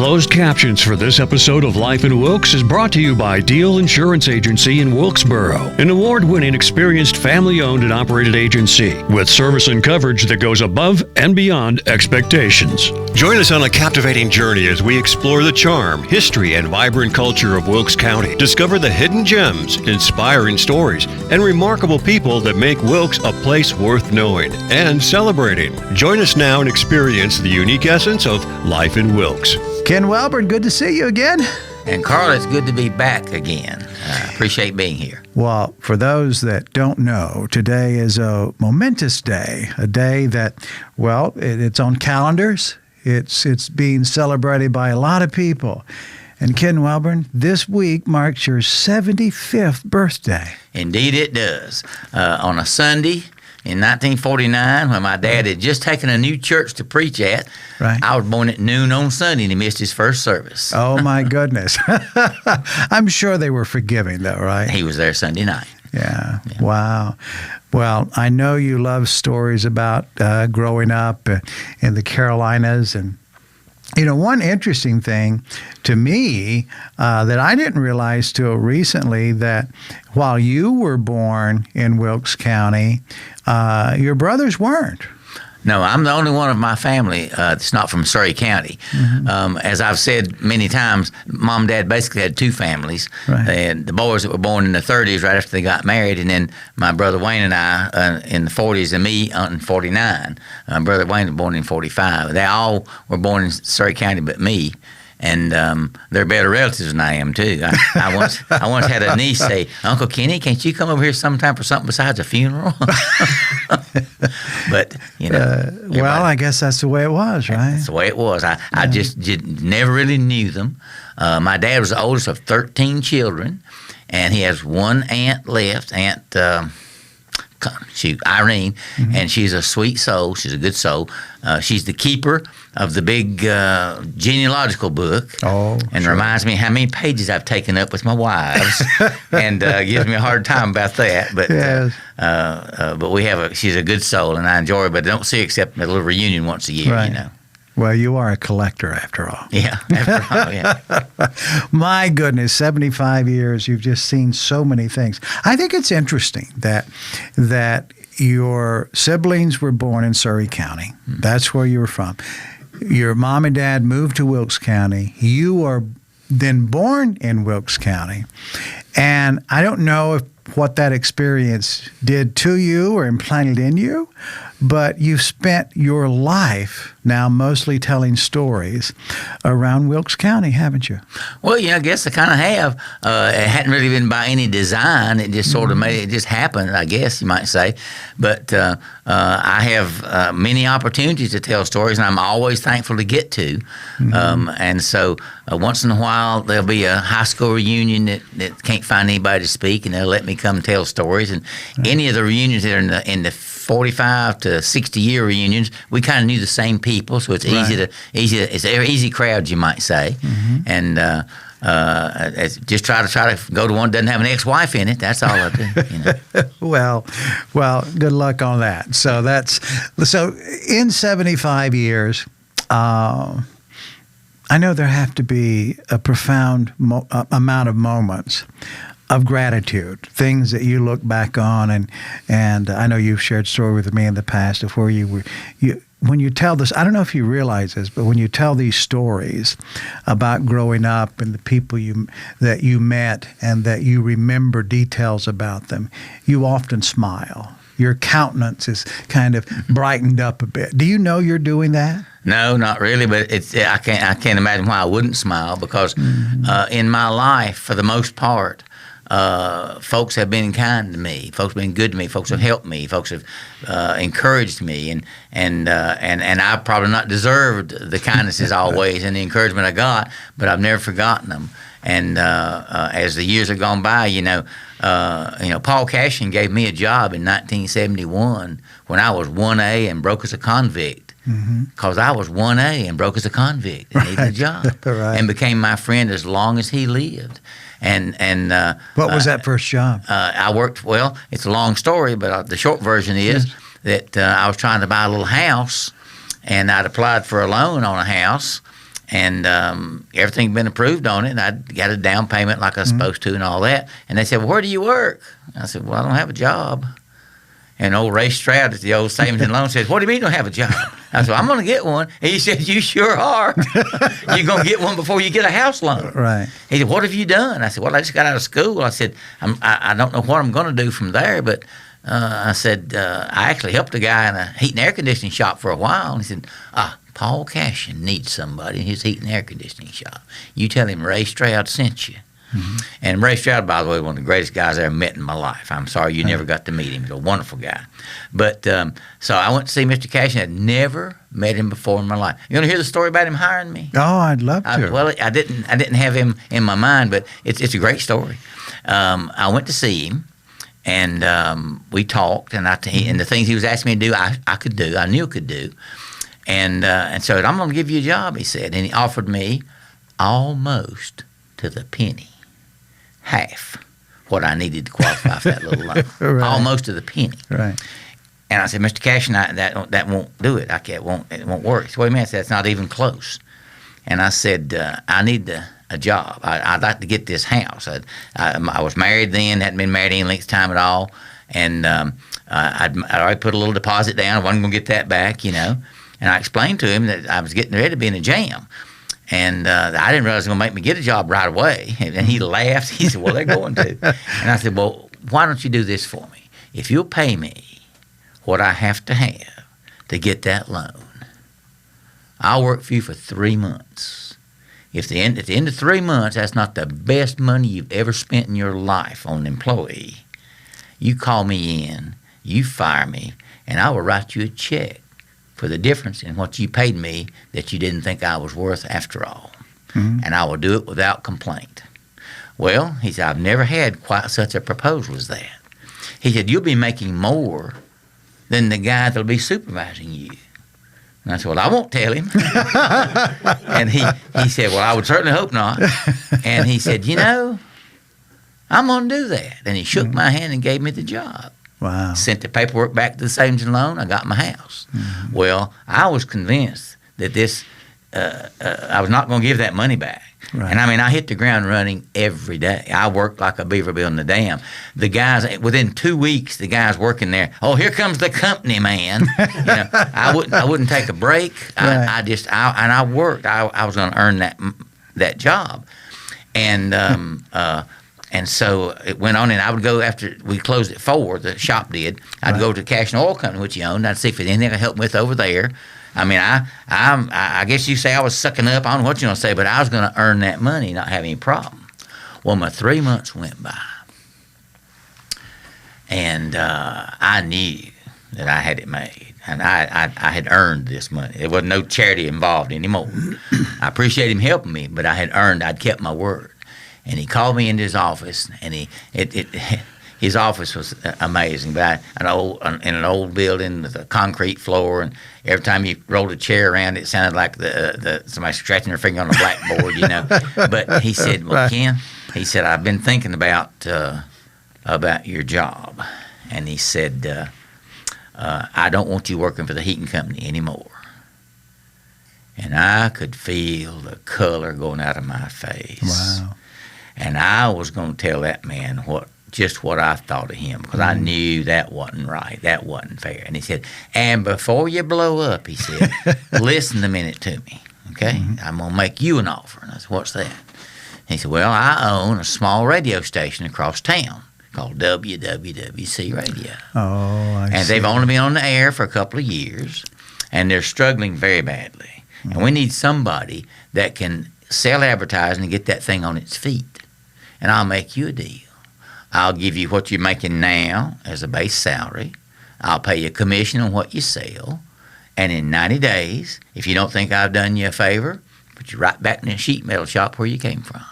Closed captions for this episode of Life in Wilkes is brought to you by Deal Insurance Agency in Wilkesboro, an award-winning, experienced, family-owned and operated agency with service and coverage that goes above and beyond expectations. Join us on a captivating journey as we explore the charm, history, and vibrant culture of Wilkes County. Discover the hidden gems, inspiring stories, and remarkable people that make Wilkes a place worth knowing and celebrating. Join us now and experience the unique essence of Life in Wilkes. Ken Welborn, good to see you again. And Carl, it's good to be back again. Appreciate being here. Well, for those that don't know, today is a momentous day, a day that, well, it's on calendars. It's being celebrated by a lot of people. And Ken Welborn, this week marks your 75th birthday. Indeed it does. On a Sunday in 1949, when my dad had just taken a new church to preach at, right. I was born at noon on Sunday, and he missed his first service. Oh, my goodness. I'm sure they were forgiving, though, right? He was there Sunday night. Yeah. Wow. Well, I know you love stories about growing up in the Carolinas. And, you know, one interesting thing to me that I didn't realize till recently, that while you were born in Wilkes County, your brothers weren't. No, I'm the only one of my family that's not from Surrey County. Mm-hmm. As I've said many times, Mom and Dad basically had two families. Right. They had the boys that were born in the 30s right after they got married, and then my brother Wayne and I in the 40s, and me in 49. Brother Wayne was born in 45. They all were born in Surrey County but me. And they're better relatives than I am, too. I once had a niece say, "Uncle Kenny, can't you come over here sometime for something besides a funeral?" But, you know. Well, I guess that's the way it was, right? That's the way it was. I just never really knew them. My dad was the oldest of 13 children, and he has one aunt left, Irene, mm-hmm. and she's a sweet soul. She's a good soul. She's the keeper of the big genealogical book. Oh, and sure. Reminds me how many pages I've taken up with my wives, and gives me a hard time about that. But yes. But she's a good soul, and I enjoy her. But I don't see her except at a little reunion once a year, right. You know. Well, you are a collector after all. Yeah, after all, yeah. My goodness, 75 years, you've just seen so many things. I think it's interesting that your siblings were born in Surrey County. Mm-hmm. That's where you were from. Your mom and dad moved to Wilkes County. You were then born in Wilkes County. And I don't know what that experience did to you or implanted in you, but you've spent your life now mostly telling stories around Wilkes County, haven't you? Well, yeah, I guess I kind of have. It hadn't really been by any design. It just sort of it just happened, I guess you might say. But I have many opportunities to tell stories, and I'm always thankful to get to. Mm-hmm. And so once in a while, there'll be a high school reunion that can't find anybody to speak, and they'll let me come tell stories. And any of the reunions that are in the 45 to 60-year reunions, we kind of knew the same people, so it's it's an easy crowd, you might say. Mm-hmm. And just try to go to one that doesn't have an ex-wife in it. That's all I do. You know. well, good luck on that. So in 75 years, I know there have to be a profound amount of moments of gratitude, things that you look back on, and I know you've shared story with me in the past of where when you tell this, I don't know if you realize this, but when you tell these stories about growing up and the people that you met and that you remember details about them, you often smile. Your countenance is kind of brightened up a bit. Do you know you're doing that? No, not really, but I can't imagine why I wouldn't smile, because in my life, for the most part, folks have been kind to me. Folks have been good to me. Folks have helped me. Folks have encouraged me, and I've probably not deserved the kindnesses always and the encouragement I got, but I've never forgotten them. And as the years have gone by, Paul Cashin gave me a job in 1971 when I was 1A and broke as a convict. Because I was 1A and broke as a convict and needed a job, right. And became my friend as long as he lived. And what was that first job? I worked. Well, it's a long story, but the short version is that I was trying to buy a little house, and I'd applied for a loan on a house, and everything had been approved on it, and I'd got a down payment like I was supposed to and all that. And they said, well, where do you work? I said, well, I don't have a job. And old Ray Stroud at the old Savings and Loan says, what do you mean you don't have a job? I said, I'm going to get one. And he said, you sure are. You're going to get one before you get a house loan. Right. He said, what have you done? I said, well, I just got out of school. I said, I don't know what I'm going to do from there, but I said, I actually helped a guy in a heat and air conditioning shop for a while. And he said, Paul Cashin needs somebody in his heat and air conditioning shop. You tell him Ray Stroud sent you. Mm-hmm. And Ray Stroud, by the way, one of the greatest guys I ever met in my life. I'm sorry you never got to meet him. He's a wonderful guy. But so I went to see Mr. Cashin. I'd never met him before in my life. You want to hear the story about him hiring me? Oh, I'd love to. Well, I didn't have him in my mind, but it's a great story. I went to see him, and we talked, and and the things he was asking me to do, I could do. I knew I could do. And so I'm going to give you a job, he said. And he offered me almost to the penny, half what I needed to qualify for that little loan, right. Almost to the penny. Right. And I said, Mr. Cashin, that won't do it. It won't work. So wait a minute, I said, that's not even close. And I said, I need a job. I'd like to get this house. I was married then, hadn't been married any length of time at all. And I'd already put a little deposit down. I wasn't going to get that back, you know. And I explained to him that I was getting ready to be in a jam. And I didn't realize it was going to make me get a job right away. And he laughed. He said, well, they're going to. And I said, well, why don't you do this for me? If you'll pay me what I have to get that loan, I'll work for you for 3 months. At the end of 3 months, that's not the best money you've ever spent in your life on an employee. You call me in, you fire me, and I will write you a check for the difference in what you paid me that you didn't think I was worth after all. Mm-hmm. And I will do it without complaint. Well, he said, I've never had quite such a proposal as that. He said, you'll be making more than the guy that'll be supervising you. And I said, well, I won't tell him. And he said, well, I would certainly hope not. And he said, you know, I'm going to do that. And he shook my hand and gave me the job. Wow. Sent the paperwork back to the Savings and Loan. I got my house. Mm-hmm. Well, I was convinced that I was not going to give that money back. Right. And I mean, I hit the ground running every day. I worked like a beaver building a dam. The guys, within 2 weeks, the guys working there, oh, here comes the company man. You know, I wouldn't take a break. Right. I worked. I was going to earn that job. And so it went on, and I would go after we closed at 4, the shop did. I'd go to Cash and Oil Company, which he owned. I'd see if there's anything I could help him with over there. I mean, I guess you say I was sucking up. I don't know what you're going to say, but I was going to earn that money, not have any problem. Well, my 3 months went by, and I knew that I had it made, and I had earned this money. There wasn't no charity involved anymore. I appreciate him helping me, but I'd kept my word. And he called me into his office, and his office was amazing. But in an old building with a concrete floor, and every time you rolled a chair around, it sounded like somebody scratching their finger on a blackboard, you know. But he said, "Well, Ken," he said, "I've been thinking about your job," and he said, "I don't want you working for the heating company anymore." And I could feel the color going out of my face. Wow. And I was going to tell that man just what I thought of him, because I knew that wasn't right. That wasn't fair. And he said, and before you blow up, he said, listen a minute to me, okay? Mm-hmm. I'm going to make you an offer. And I said, what's that? And he said, well, I own a small radio station across town called WWWC Radio. Oh, I see. And they've only been on the air for a couple of years, and they're struggling very badly. Mm-hmm. And we need somebody that can sell advertising and get that thing on its feet. And I'll make you a deal. I'll give you what you're making now as a base salary. I'll pay you a commission on what you sell. And in 90 days, if you don't think I've done you a favor, put you right back in the sheet metal shop where you came from.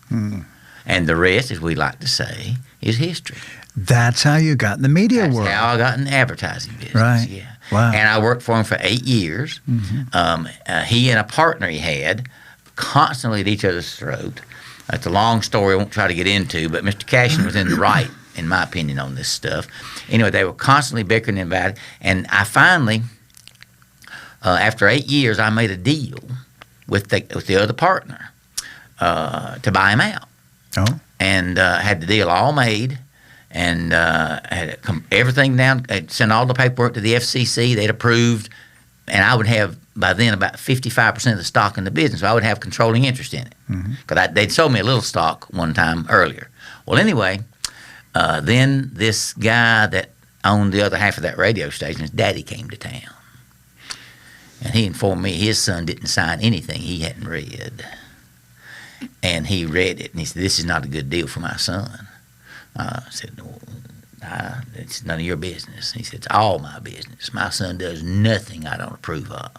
Hmm. And the rest, as we like to say, is history. That's how you got in the media world. That's how I got in the advertising business. Right. Yeah. Wow. And I worked for him for 8 years. Mm-hmm. He and a partner he had constantly at each other's throat. That's a long story I won't try to get into, but Mr. Cashin was in the right, in my opinion, on this stuff. Anyway, they were constantly bickering about it, and I finally, after 8 years, I made a deal with the other partner. to buy him out. Oh. And had the deal all made, and had everything down. Sent all the paperwork to the FCC. They'd approved, and I would have by then about 55% of the stock in the business. So I would have controlling interest in it because they'd sold me a little stock one time earlier. Well, anyway, then this guy that owned the other half of that radio station, his daddy came to town, and he informed me his son didn't sign anything he hadn't read. And he read it, and he said, "This is not a good deal for my son." I said, "No, it's none of your business." He said, "It's all my business. My son does nothing I don't approve of."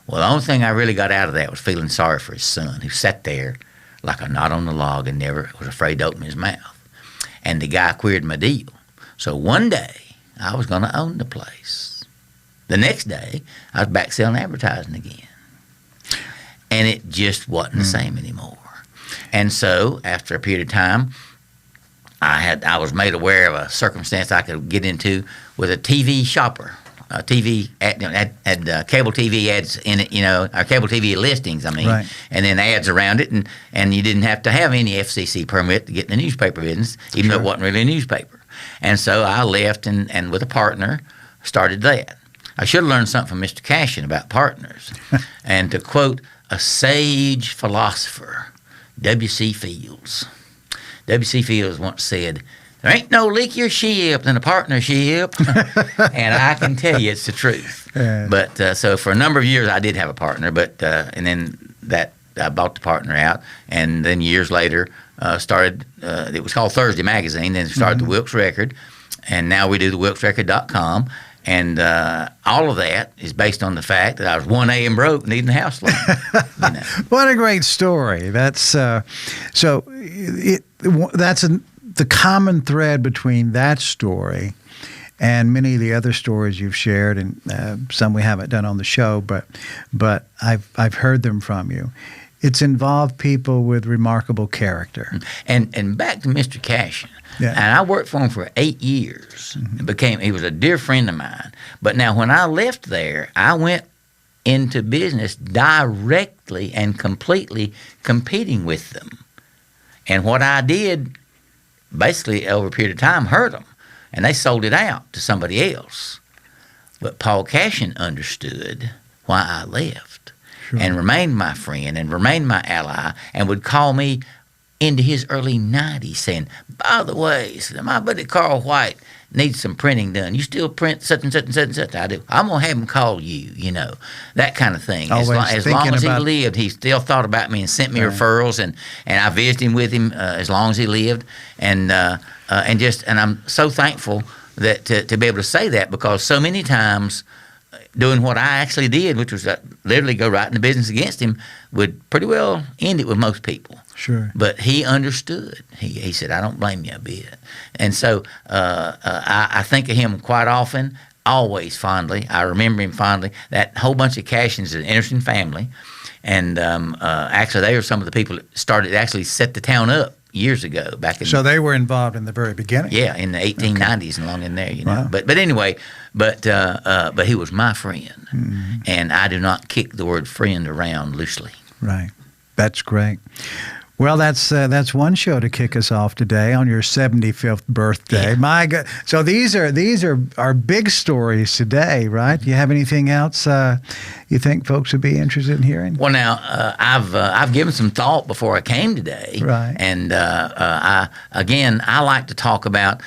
Well, the only thing I really got out of that was feeling sorry for his son, who sat there like a knot on the log and never was afraid to open his mouth. And the guy queered my deal. So one day, I was going to own the place. The next day, I was back selling advertising again. And it just wasn't the same anymore. And so, after a period of time, I was made aware of a circumstance I could get into with a TV shopper. TV had cable TV ads in it, or cable TV listings, Right. and then ads around it, and you didn't have to have any FCC permit to get in the newspaper business, even though it wasn't really a newspaper. And so I left and with a partner started that. I should have learned something from Mr. Cashin about partners. And to quote a sage philosopher, W.C. Fields. W.C. Fields once said, "There ain't no leakier ship than a partnership." And I can tell you it's the truth. Yeah. But so for a number of years I did have a partner, but and then that I bought the partner out, and then years later started. It was called Thursday Magazine. Then started the Wilkes Record, and now we do the WilkesRecord.com. And all of that is based on the fact that I was 1 a.m. broke, needing a house loan. What a great story! That's the common thread between that story and many of the other stories you've shared, and some we haven't done on the show, but I've heard them from you. It's involved people with remarkable character. And back to Mr. Cashin. Yeah. And I worked for him for 8 years. He was a dear friend of mine. But now when I left there, I went into business directly and completely competing with them. And what I did, basically over a period of time, hurt them. And they sold it out to somebody else. But Paul Cashin understood why I left. Sure. And remained my friend and remained my ally and would call me into his early 90s saying, "By the way," said, "my buddy Carl White needs some printing done. You still print such and such and such and such?" "I do." "I'm going to have him call you," that kind of thing. As long as he lived, he still thought about me and sent me referrals, and I visited him with him as long as he lived. And I'm so thankful that to be able to say that, because so many times doing what I actually did, which was literally go right into business against him, would pretty well end it with most people. Sure. But he understood. He said, "I don't blame you a bit." And so I think of him quite often, always fondly. I remember him fondly. That whole bunch of Cashins is an interesting family. And actually, they were some of the people that actually set the town up years ago. So they were involved in the very beginning? Yeah, in the 1890s and along in there, Wow. But anyway, but he was my friend. And I do not kick the word friend around loosely. Right. That's great. Well, that's one show to kick us off today on your 75th birthday. Yeah. My God! So these are big stories today, right? Do you have anything else you think folks would be interested in hearing? Well, now I've given some thought before I came today, right? And I like to talk about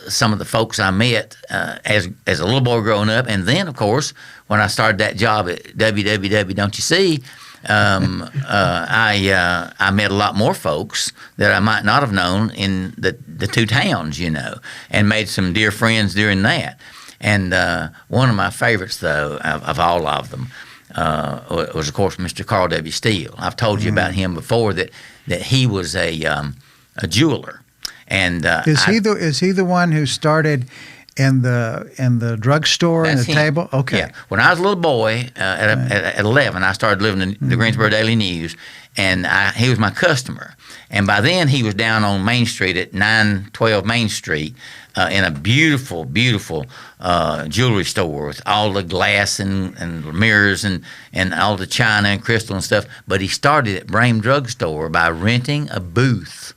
some of the folks I met as a little boy growing up, and then of course when I started that job at WWW, Don't You See? I met a lot more folks that I might not have known in the two towns, and made some dear friends during that. And one of my favorites, though, of all of them, was, of course, Mr. Carl W. Steele. I've told you about him before, that he was a jeweler. And is he the one who started in the drugstore and the That's him. table? Okay. Yeah. When I was a little boy, at 11, I started living in the Greensboro Daily News, and he was my customer. And by then, he was down on Main Street at 912 Main Street in a beautiful, beautiful jewelry store with all the glass and mirrors and all the china and crystal and stuff. But he started at Brame Drugstore by renting a booth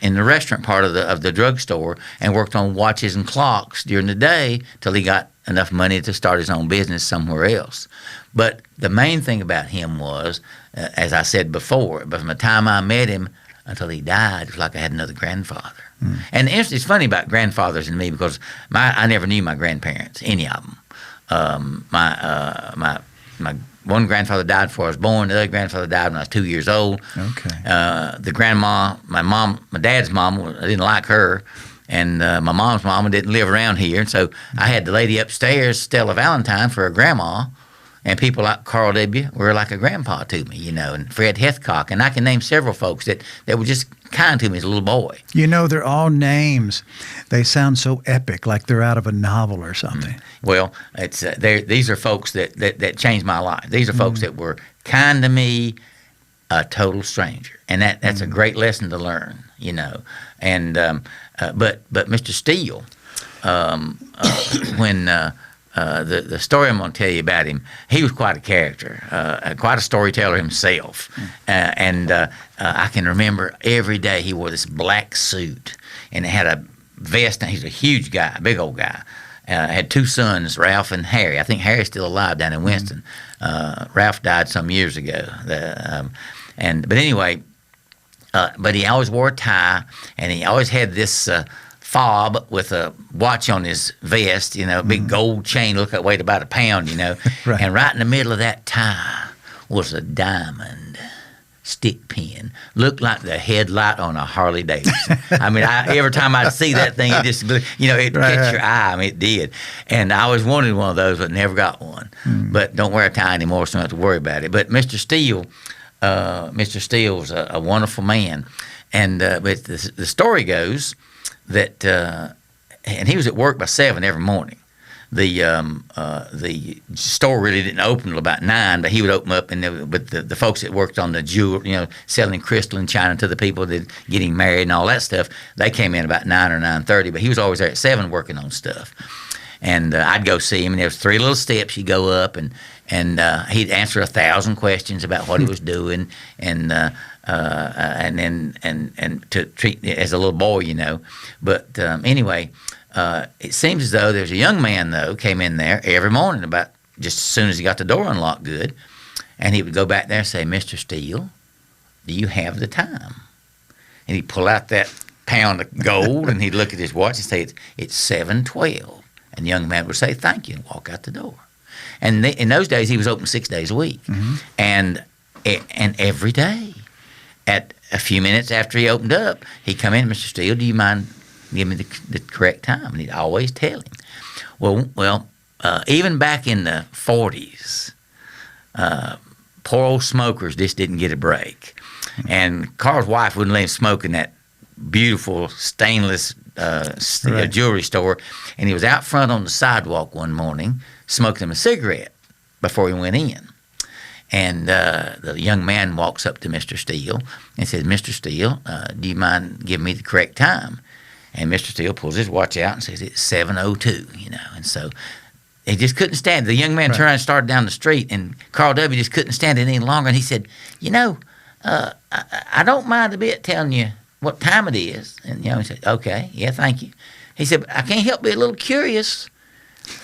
in the restaurant part of the drugstore and worked on watches and clocks during the day till he got enough money to start his own business somewhere else. But the main thing about him was, as I said before, but from the time I met him until he died, it was like I had another grandfather. And it's funny about grandfathers and me because I never knew my grandparents, any of them. My one grandfather died before I was born. The other grandfather died when I was 2 years old. Okay. The grandma, my dad's mom, I didn't like her. And my mom's mama didn't live around here. And so I had the lady upstairs, Stella Valentine, for a grandma. And people like Carl W. were like a grandpa to me, and Fred Hethcock. And I can name several folks that were just kind to me as a little boy. They're all names. They sound so epic, like they're out of a novel or something. Well, it's these are folks that changed my life. These are folks that were kind to me, a total stranger. And that's a great lesson to learn, And but Mr. Steele, when the story I'm going to tell you about him, he was quite a character, quite a storyteller himself. And I can remember every day he wore this black suit and it had a vest. He's a huge guy, a big old guy. Had two sons, Ralph and Harry. I think Harry's still alive down in Winston. Ralph died some years ago. But anyway, but he always wore a tie, and he always had this fob with a watch on his vest, a big gold chain, look like weighed about a pound, Right. And right in the middle of that tie was a diamond stick pin. Looked like the headlight on a Harley Davidson. I mean, every time I'd see that thing, it just, it catch your eye. I mean, it did. And I always wanted one of those, but never got one. But don't wear a tie anymore, so I don't have to worry about it. But Mr. Steele was a wonderful man. And but the story goes that, and he was at work by 7 every morning. The store really didn't open until about 9, but he would open up, but the folks that worked on the jewelry, selling crystal and china to the people that getting married and all that stuff, they came in about 9 or 9:30. But he was always there at 7 working on stuff. And I'd go see him, and there was 3 little steps you go up, and he'd answer 1,000 questions about what he was doing, and then to treat as a little boy, But anyway, it seems as though there's a young man though came in there every morning about just as soon as he got the door unlocked good, and he would go back there and say, "Mr. Steele, do you have the time?" And he'd pull out that pound of gold, and he'd look at his watch and say, "It's 7:12." And the young man would say, "Thank you," and walk out the door. And in those days, he was open 6 days a week, and every day, at a few minutes after he opened up, he'd come in, "Mr. Steele, do you mind giving me the correct time?" And he'd always tell him. Well, even back in the 40s, poor old smokers just didn't get a break, and Carl's wife wouldn't let him smoke in that beautiful stainless jewelry store, and he was out front on the sidewalk one morning smoking him a cigarette before he went in. And the young man walks up to Mr. Steele and says, "Mr. Steele, do you mind giving me the correct time?" And Mr. Steele pulls his watch out and says, "It's 7:02, And so he just couldn't stand it. The young man turned around and started down the street, and Carl W. just couldn't stand it any longer. And he said, I don't mind a bit telling you what time it is. And, he said, "Okay, yeah, thank you." He said, "I can't help being a little curious.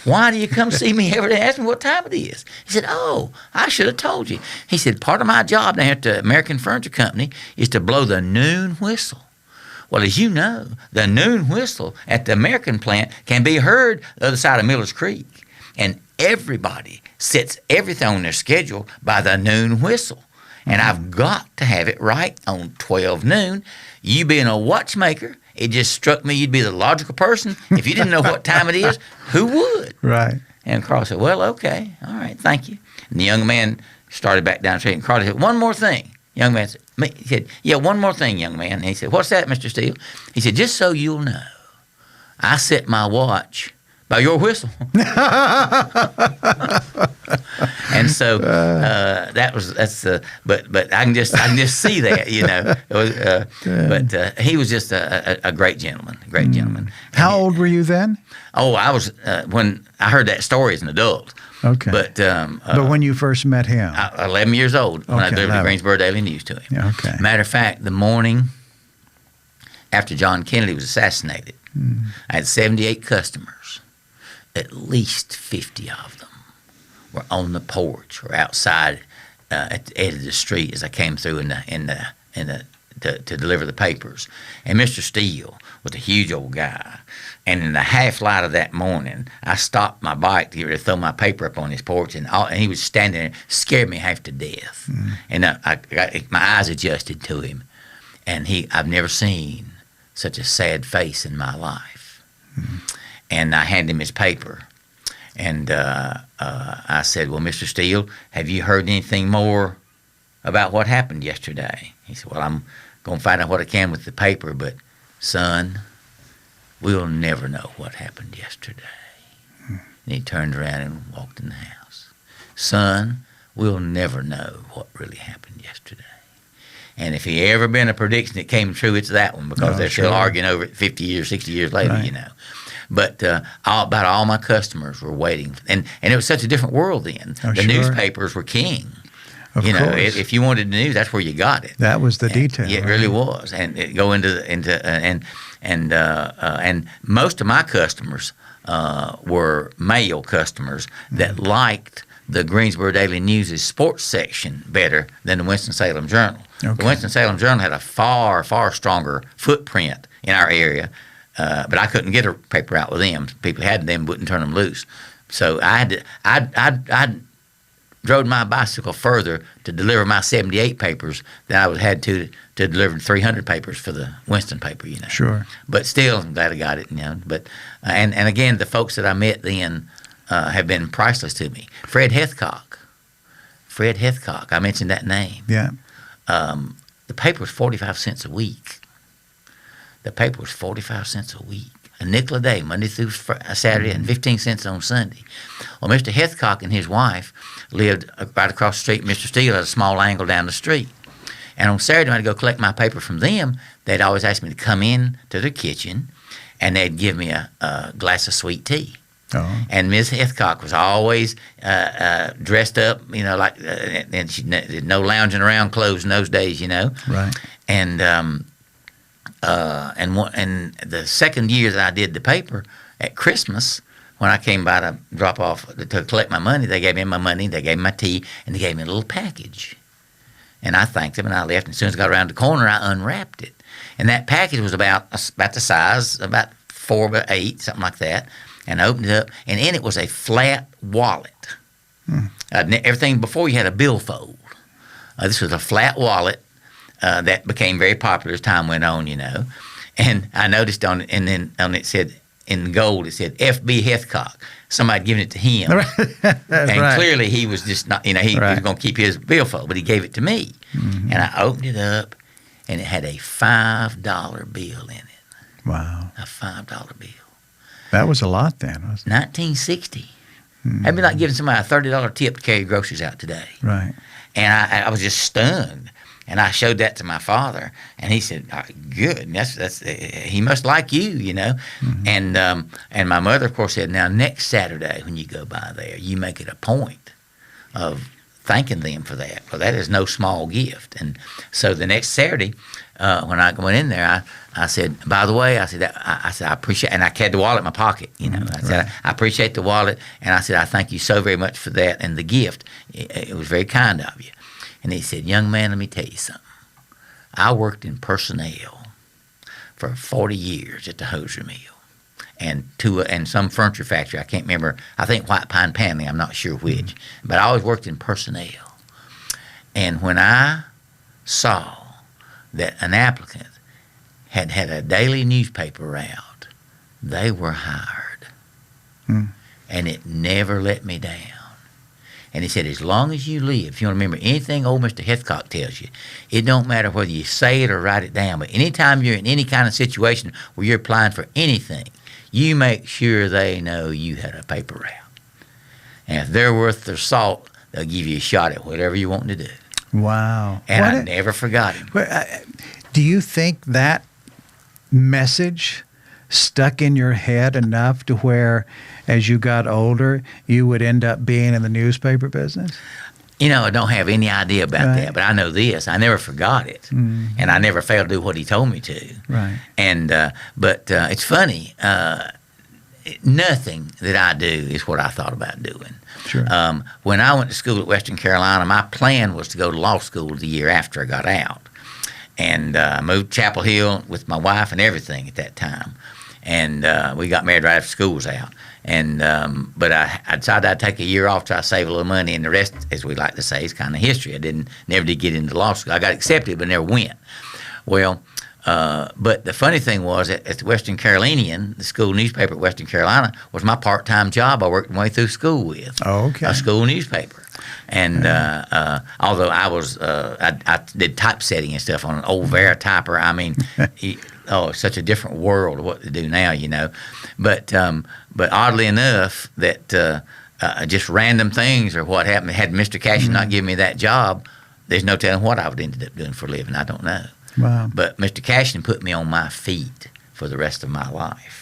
Why do you come see me every day and ask me what time it is?" He said, "Oh, I should have told you." He said, "Part of my job down here at the American Furniture Company is to blow the noon whistle." Well, as you know, the noon whistle at the American plant can be heard the other side of Miller's Creek. And everybody sets everything on their schedule by the noon whistle. And I've got to have it right on 12 noon. You being a watchmaker, it just struck me you'd be the logical person. If you didn't know what time it is, who would? Right. And Carl said, "Well, okay, all right, thank you." And the young man started back down the street, and Carl said, "One more thing." Young man said, "Yeah, one more thing, young man." And he said, "What's that, Mr. Steele?" He said, "Just so you'll know, I set my watch by your whistle. And so but I can just see that, you know. But he was just a great gentleman, How old were you then? Oh, I was when I heard that story as an adult. Okay. But when you first met him? 11 years old when I Okay, delivered the 11. Greensboro Daily News to him. Yeah, okay. Matter of fact, the morning after John Kennedy was assassinated, I had 78 customers. At least 50 of them were on the porch or outside at the edge of the street as I came through to deliver the papers. And Mr. Steele was a huge old guy. And in the half light of that morning, I stopped my bike to get ready to throw my paper up on his porch, and he was standing there, scared me half to death. And my eyes adjusted to him, and I've never seen such a sad face in my life. And I handed him his paper, and I said, "Well, Mr. Steele, have you heard anything more about what happened yesterday?" He said, "Well, I'm going to find out what I can with the paper, but son, we'll never know what happened yesterday." And he turned around and walked in the house. "Son, we'll never know what really happened yesterday." And if he ever been a prediction that came true, it's that one, because they're still arguing over it 50 years, 60 years later, Right. you know. But about all my customers were waiting. And it was such a different world then. Oh, the sure. newspapers were king. Of You know, course. if you wanted the news, that's where you got it. That was the detail. Yeah, it really was. And it go and most of my customers were male customers that liked the Greensboro Daily News' sports section better than the Winston-Salem Journal. Okay. The Winston-Salem Journal had a far, far stronger footprint in our area, but I couldn't get a paper out with them. People had them, wouldn't turn them loose. So I drove my bicycle further to deliver my 78 papers than I had to deliver 300 papers for the Winston paper, you know. Sure. But still, I'm glad I got it, you know. But and again, the folks that I met then have been priceless to me. Fred Hethcock, I mentioned that name. Yeah. The paper was 45 cents a week. A nickel a day, Monday through Saturday, and 15 cents on Sunday. Well, Mr. Hethcock and his wife lived right across the street. Mr. Steele at a small angle down the street. And on Saturday, when I'd go collect my paper from them, they'd always ask me to come in to their kitchen, and they'd give me a glass of sweet tea. Oh. And Ms. Hethcock was always dressed up, you know, like, and she did no lounging around clothes in those days, you know. Right. And the second year that I did the paper, at Christmas, when I came by to drop off to collect my money, they gave me my money, they gave me my tea, and they gave me a little package. And I thanked them, and I left. And as soon as I got around the corner, I unwrapped it. And that package was about the size, about 4 by 8, something like that. And I opened it up, and in it was a flat wallet. Everything before, you had a billfold. This was a flat wallet that became very popular as time went on, you know. And I noticed on it, and then on it said, in gold, it said F.B. Hethcock. Somebody had given it to him. And clearly he was just not, you know, he was going to keep his billfold, but he gave it to me. Mm-hmm. And I opened it up, and it had a $5 bill in it. Wow. A $5 bill. That was a lot then, wasn't it? 1960. Mm-hmm. That'd be like giving somebody a $30 tip to carry groceries out today. Right. And I was just stunned. And I showed that to my father, and he said, "Good, that's he must like you, you know." Mm-hmm. And my mother, of course, said, "Now next Saturday when you go by there, you make it a point of thanking them for that. Well, that is no small gift." And so the next Saturday, when I went in there, I said, "By the way," I said, I appreciate," and I had the wallet in my pocket, you know. I said, "I appreciate the wallet," and I said, "I thank you so very much for that and the gift. It was very kind of you." And he said, "Young man, let me tell you something. I worked in personnel for 40 years at the hosiery mill and some furniture factory. I can't remember. I think White Pine Paneling. I'm not sure which. Mm-hmm. But I always worked in personnel. And when I saw that an applicant had a daily newspaper out, they were hired. Mm. And it never let me down. And he said, as long as you live, if you want to remember anything old Mr. Hethcock tells you, it don't matter whether you say it or write it down, but anytime you're in any kind of situation where you're applying for anything, you make sure they know you had a paper route. And if they're worth their salt, they'll give you a shot at whatever you want to do. Wow. And I never forgot him. Do you think that message stuck in your head enough to where, as you got older, you would end up being in the newspaper business? You know, I don't have any idea about that, but I know this. I never forgot it, and I never failed to do what he told me to. Right. And but it's funny. Nothing that I do is what I thought about doing. Sure. When I went to school at Western Carolina, my plan was to go to law school the year after I got out. And I moved to Chapel Hill with my wife and everything at that time. And we got married right after school was out. And but I decided I'd take a year off, try to save a little money, and the rest, as we like to say, is kind of history. Never did get into law school. I got accepted, but never went. Well, but the funny thing was, at the Western Carolinian, the school newspaper at Western Carolina, was my part-time job I worked my way through school with. Oh, okay. A school newspaper. And although I did typesetting and stuff on an old Vera typer, I mean, it's such a different world of what to do now, you know. But oddly enough, that just random things or what happened, had Mr. Cashin not given me that job, there's no telling what I would end up doing for a living. I don't know. Wow. But Mr. Cashin put me on my feet for the rest of my life.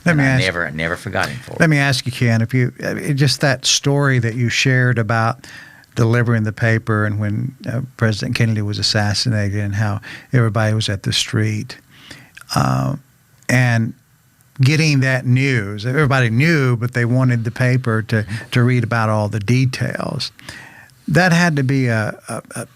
I never forgot him for it. Let me ask you, Ken, if you just that story that you shared about delivering the paper and when President Kennedy was assassinated and how everybody was at the street and getting that news. Everybody knew, but they wanted the paper to read about all the details. That had to be a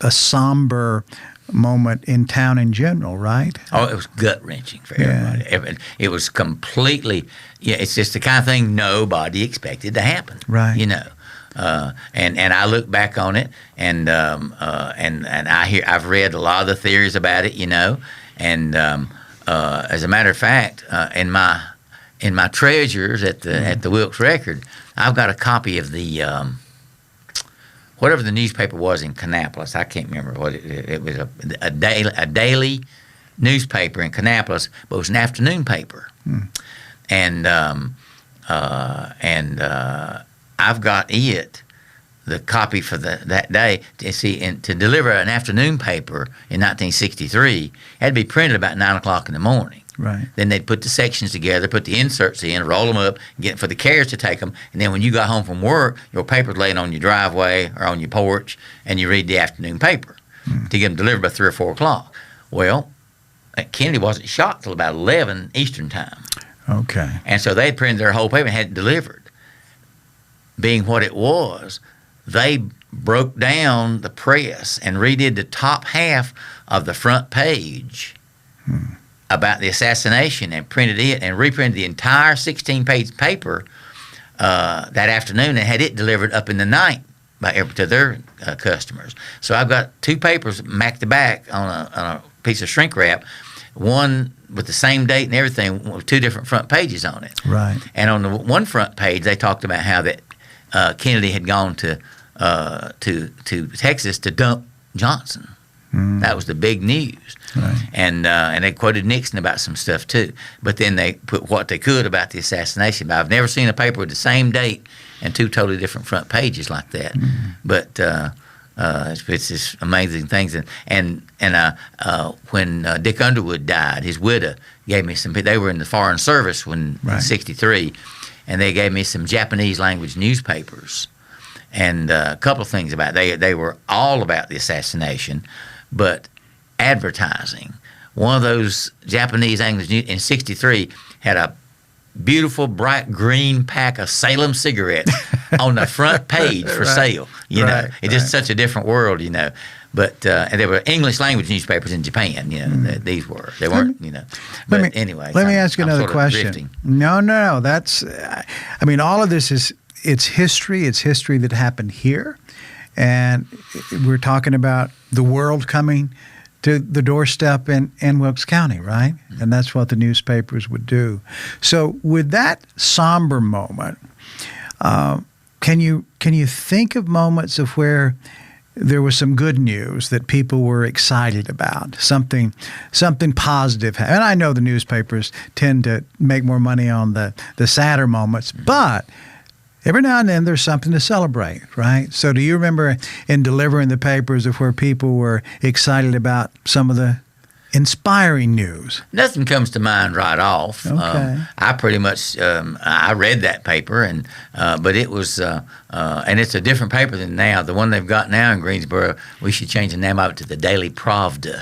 somber moment in town in general, right? Oh, it was gut-wrenching for everybody. It was completely, it's just the kind of thing nobody expected to happen. Right. You know. And I look back on it, and I've read a lot of the theories about it, you know, and as a matter of fact, in my treasures at the Wilkes Record, I've got a copy of the whatever the newspaper was in Kannapolis. I can't remember what it was. A daily newspaper in Kannapolis, but it was an afternoon paper, and I've got the copy for that day. To see, and to deliver an afternoon paper in 1963, it had to be printed about 9 o'clock in the morning. Right. Then they'd put the sections together, put the inserts in, roll them up, get for the carriers to take them, and then when you got home from work, your paper's laying on your driveway or on your porch, and you read the afternoon paper to get them delivered by 3 or 4 o'clock. Well, Kennedy wasn't shot till about 11 Eastern time. Okay. And so they printed their whole paper and had it delivered. Being what it was, they broke down the press and redid the top half of the front page about the assassination and printed it and reprinted the entire 16-page paper that afternoon and had it delivered up in the night to their customers. So I've got 2 papers back to back on a piece of shrink wrap, one with the same date and everything, with 2 different front pages on it. Right. And on the one front page, they talked about how that Kennedy had gone to Texas to dump Johnson. That was the big news. Right. And they quoted Nixon about some stuff too. But then they put what they could about the assassination. But I've never seen a paper with the same date and 2 totally different front pages like that. But it's just amazing things. And when Dick Underwood died, his widow gave me some. They were in the Foreign Service in '63, and they gave me some Japanese language newspapers. And a couple of things about it. They were all about the assassination, but advertising. One of those Japanese English in '63 had a beautiful bright green pack of Salem cigarettes on the front page for sale. You know, it's just such a different world. You know, but and there were English language newspapers in Japan. You know, these were. They weren't. You know. But anyway, let me ask you another question. No. That's. I mean, all of this is. It's history. It's history that happened here, and we're talking about the world coming to the doorstep in Wilkes County, right? And that's what the newspapers would do. So with that somber moment, can you think of moments of where there was some good news that people were excited about, something positive. And I know the newspapers tend to make more money on the sadder moments, but every now and then there's something to celebrate, right? So do you remember in delivering the papers of where people were excited about some of the inspiring news? Nothing comes to mind right off. Okay. I pretty much I read that paper, and but it was and it's a different paper than now. The one they've got now in Greensboro, we should change the name of it to the Daily Pravda.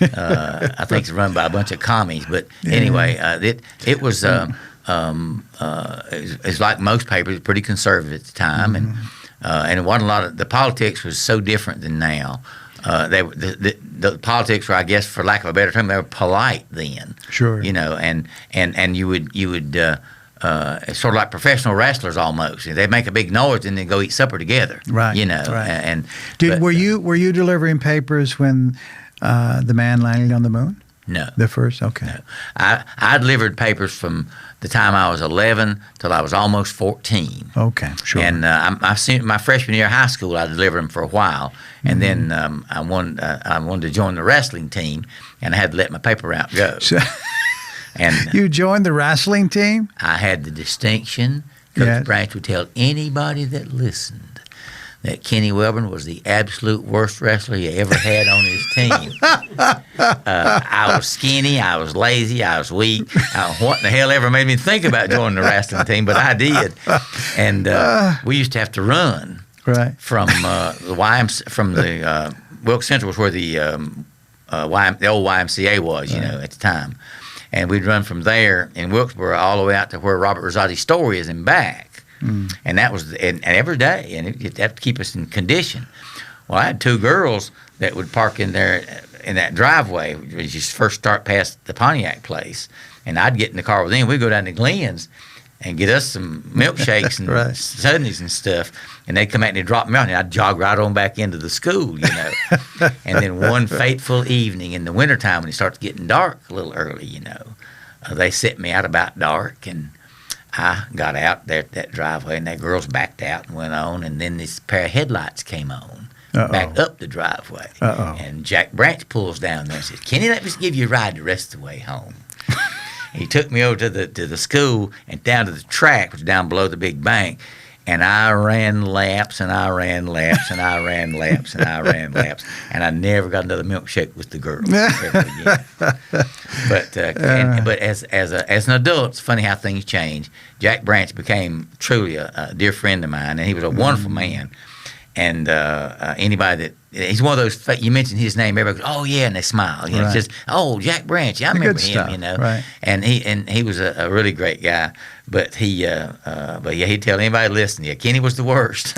I think it's run by a bunch of commies, but anyway, it was it's like most papers, pretty conservative at the time, and it wasn't a lot of the politics was so different than now. The politics were, I guess, for lack of a better term, they were polite then. Sure. You know, and you would it's sort of like professional wrestlers almost. They'd make a big noise and then go eat supper together. Right. You know. Right. But, were you delivering papers when the man landed on the moon? No. The first? Okay. No. I delivered papers from the time I was 11 till I was almost 14. Okay, sure. And my freshman year of high school, I delivered them for a while, and then I wanted to join the wrestling team, and I had to let my paper route go. So, and you joined the wrestling team? I had the distinction. Coach Branch would tell anybody that listened that Kenny Welborn was the absolute worst wrestler he ever had on his team. I was skinny, I was lazy, I was weak. What in the hell ever made me think about joining the wrestling team? But I did. And we used to have to run from the Wilkes Central was where the old YMCA was, you know, at the time. And we'd run from there in Wilkesboro all the way out to where Robert Rossotti's store is and back. And that was and every day, and you'd have to keep us in condition. Well, I had two girls that would park in there in that driveway when you first start past the Pontiac place, and I'd get in the car with them. We'd go down to Glenn's and get us some milkshakes and Sundays and stuff, and they'd come out and they'd drop me off, and I'd jog right on back into the school, you know. And then one fateful evening in the wintertime when it starts getting dark a little early, you know, they set me out about dark, and I got out there at that driveway, and that girls backed out and went on, and then this pair of headlights came on, backed up the driveway. And Jack Branch pulls down there and says, "Kenny, let me give you a ride the rest of the way home." He took me over to the school and down to the track, which was down below the big bank, and I ran laps, and I ran laps, and I ran laps, and I ran laps, and I never got another milkshake with the girls ever again. But as an adult, it's funny how things change. Jack Branch became truly a dear friend of mine, and he was a wonderful man. And anybody that he's one of those, you mention his name, everybody goes, "Oh yeah," and they smile. You know, it's just, "Oh, Jack Branch, I remember him." Stuff. You know, right. And he was a really great guy. But he'd tell anybody listening, yeah, Kenny was the worst.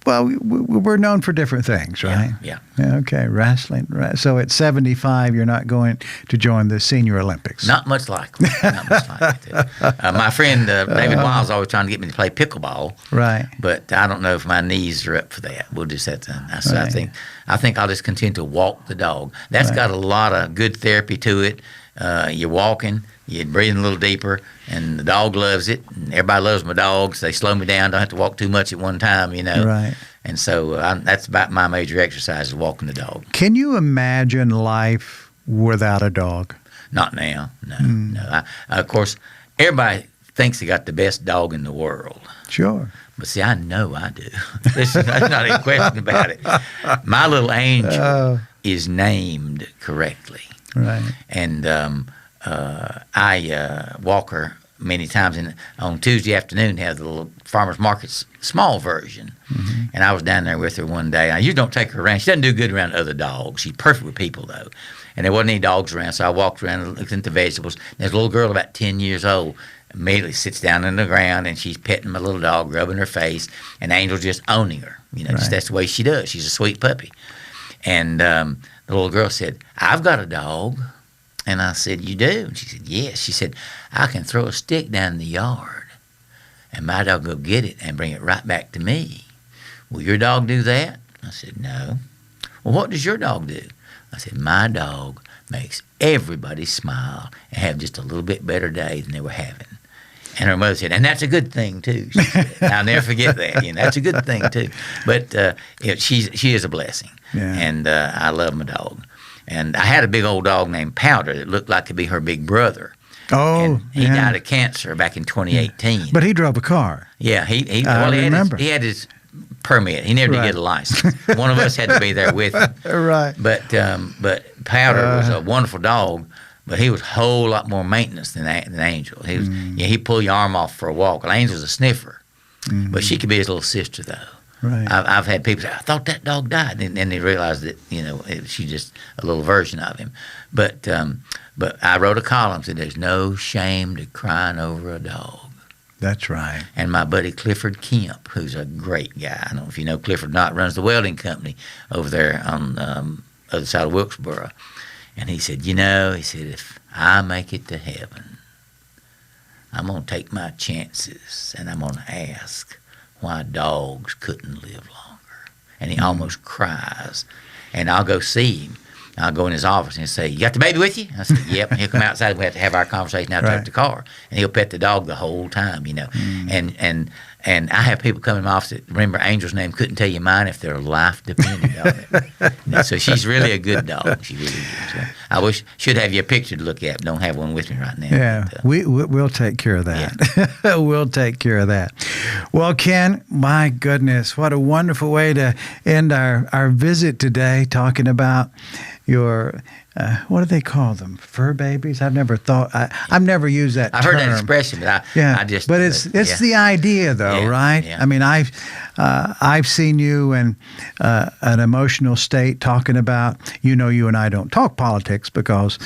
Well, we're known for different things, right? Yeah. Okay, wrestling. So at 75, you're not going to join the Senior Olympics. Not much likely. My friend David Wiles always trying to get me to play pickleball. Right. But I don't know if my knees are up for that. We'll just have to. I think I'll just continue to walk the dog. That's got a lot of good therapy to it. You're walking, you're breathing a little deeper, and the dog loves it. And everybody loves my dogs. They slow me down. Don't have to walk too much at one time, you know. Right. And so that's about my major exercise is walking the dog. Can you imagine life without a dog? Not now. No. Of course, everybody thinks they got the best dog in the world. Sure. But see, I know I do. There's not any question about it. My little angel is named correctly. Right. And I walk her many times. And on Tuesday afternoon, have the little farmer's market's small version. Mm-hmm. And I was down there with her one day. I usually don't take her around. She doesn't do good around other dogs. She's perfect with people, though. And there wasn't any dogs around, so I walked around and looked at the vegetables. There's a little girl about 10 years old. Immediately sits down on the ground, and she's petting my little dog, rubbing her face, and Angel's just owning her. You know, just that's the way she does. She's a sweet puppy. And the little girl said, "I've got a dog." And I said, "You do?" And she said, "Yes." She said, "I can throw a stick down in the yard, and my dog will go get it and bring it right back to me. Will your dog do that?" I said, "No." "Well, what does your dog do?" I said, "My dog makes everybody smile and have just a little bit better day than they were having. And her mother said, and that's a good thing, too. She said. I'll never forget that. That's a good thing, too. But she is a blessing. Yeah. And I love my dog. And I had a big old dog named Powder that looked like to be her big brother. Oh, and he died of cancer back in 2018. But he drove a car. Yeah, I remember. He had his permit. He never did get a license. One of us had to be there with him. Right. But Powder was a wonderful dog, but he was a whole lot more maintenance than Angel. He was, he pulled your arm off for a walk. Well, Angel's a sniffer, but she could be his little sister though. Right. I've had people say, I thought that dog died, and then they realized that she's just a little version of him. But I wrote a column that said there's no shame to crying over a dog. That's right. And my buddy Clifford Kemp, who's a great guy, I don't know if you know Clifford or not, runs the welding company over there on the other side of Wilkesboro. And he said, if I make it to heaven, I'm going to take my chances and I'm going to ask why dogs couldn't live longer. And he almost cries. And I'll go see him. I'll go in his office and say, you got the baby with you? I said, yep. And he'll come outside. We have to have our conversation outside the car. And he'll pet the dog the whole time, And I have people come in my office that remember Angel's name, couldn't tell you mine if their life depended on it. So she's really a good dog. She really is. So I should have you a picture to look at. Don't have one with me right now. Yeah, but, we'll take care of that. Yeah. We'll take care of that. Well, Ken, my goodness, what a wonderful way to end our visit today, talking about your what do they call them? Fur babies? I've never used that term. I've heard that expression, but it's the idea, though, right? Yeah. I mean, I've seen you in an emotional state talking about, you and I don't talk politics because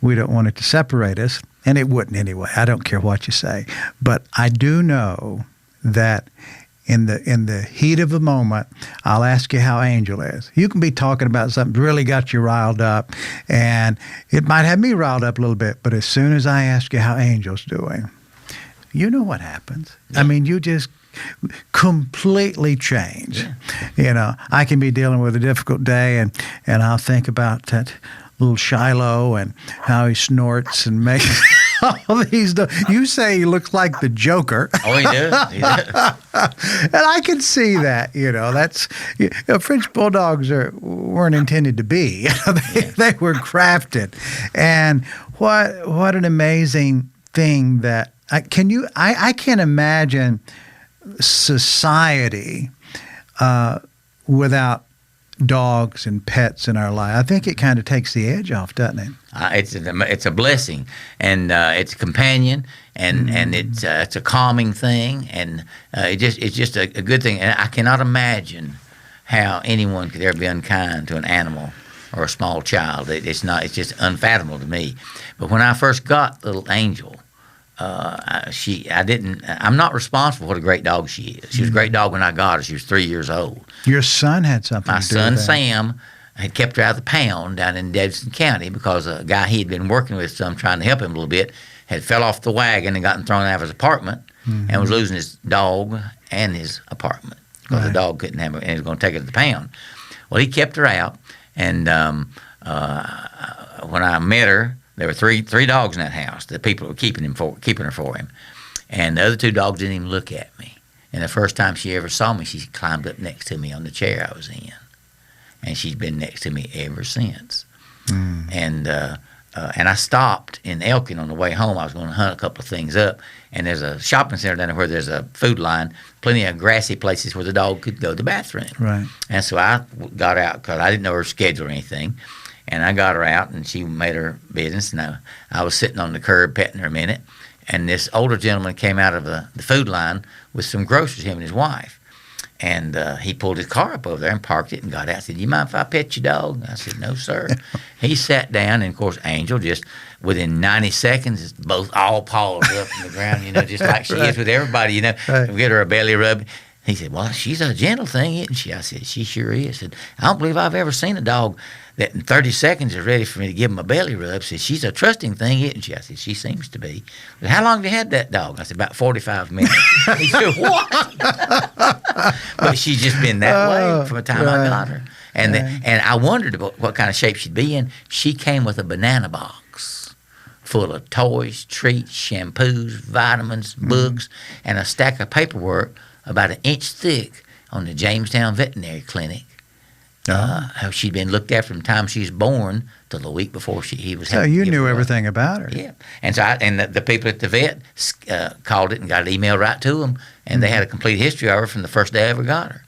we don't want it to separate us, and it wouldn't anyway. I don't care what you say, but I do know that in the heat of the moment, I'll ask you how Angel is. You can be talking about something really got you riled up, and it might have me riled up a little bit, but as soon as I ask you how Angel's doing, you know what happens. Yeah. I mean, you just completely change. Yeah. I can be dealing with a difficult day, and I'll think about that little Shiloh and how he snorts and makes all these. You say he looks like the Joker. Oh, he does. He does. And I can see that. That's French bulldogs weren't intended to be. They were crafted, and what an amazing thing that I can't imagine society without dogs and pets in our life. I think it kind of takes the edge off, doesn't it? It's a blessing, and it's a companion, and it's a calming thing, and it's just a good thing. And I cannot imagine how anyone could ever be unkind to an animal or a small child. It's just unfathomable to me. But when I first got little Angel, I'm not responsible for what a great dog she is. She was a great dog when I got her. She was 3 years old. Your son had something My to do with that. son, Sam, had kept her out of the pound down in Davidson County because a guy he had been working with, trying to help him a little bit, had fell off the wagon and gotten thrown out of his apartment and was losing his dog and his apartment because the dog couldn't have her and he was going to take her to the pound. Well, he kept her out, and when I met her, there were three dogs in that house. The people were keeping her for him, and the other two dogs didn't even look at me. And the first time she ever saw me, she climbed up next to me on the chair I was in, and she's been next to me ever since. And I stopped in Elkin on the way home. I was going to hunt a couple of things up, and there's a shopping center down there where there's a food line, plenty of grassy places where the dog could go to the bathroom. Right. And so I got out because I didn't know her schedule or anything. And I got her out, and she made her business. And I was sitting on the curb petting her a minute, and this older gentleman came out of the food line with some groceries, him and his wife. And he pulled his car up over there and parked it and got out. I said, "You mind if I pet your dog?" And I said, "No, sir." He sat down, and, of course, Angel just within 90 seconds is both all paws up in the ground, just like she is with everybody, Right. We get her a belly rub. He said, "Well, she's a gentle thing, isn't she?" I said, "She sure is." I said, "I don't believe I've ever seen a dog that in 30 seconds is ready for me to give him a belly rub." Said, "She's a trusting thing, isn't she?" I said, "She seems to be." Said, "How long have you had that dog?" I said, "About 45 minutes." He said, "What?" But she's just been that way from the time I got her. And I wondered what kind of shape she'd be in. She came with a banana box full of toys, treats, shampoos, vitamins, books, and a stack of paperwork about an inch thick on the Jamestown Veterinary Clinic. How she'd been looked after from the time she was born till the week before he was. So you knew everything about her. Yeah, and so the people at the vet called it and got an email right to them, and they had a complete history of her from the first day I ever got her.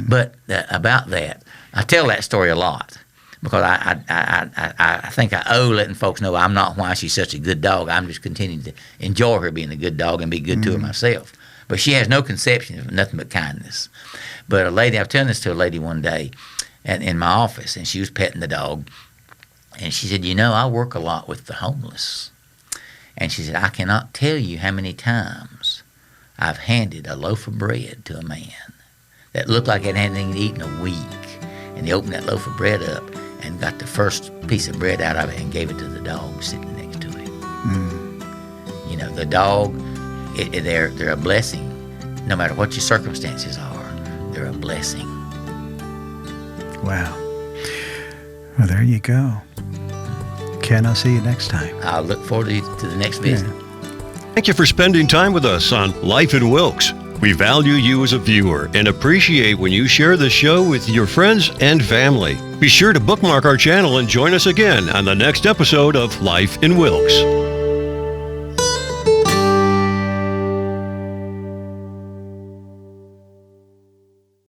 But about that, I tell that story a lot because I think I owe letting folks know I'm not why she's such a good dog. I'm just continuing to enjoy her being a good dog and be good to her myself. But she has no conception of nothing but kindness. But I was telling this to a lady one day in my office, and she was petting the dog, and she said, I work a lot with the homeless. And she said, I cannot tell you how many times I've handed a loaf of bread to a man that looked like it hadn't eaten a week. And he opened that loaf of bread up and got the first piece of bread out of it and gave it to the dog sitting next to him. The dog, they're a blessing. No matter what your circumstances are, they're a blessing. Wow. Well, there you go. Ken, I'll see you next time. I'll look forward to the next visit. Thank you for spending time with us on Life in Wilkes. We value you as a viewer and appreciate when you share the show with your friends and family. Be sure to bookmark our channel and join us again on the next episode of Life in Wilkes.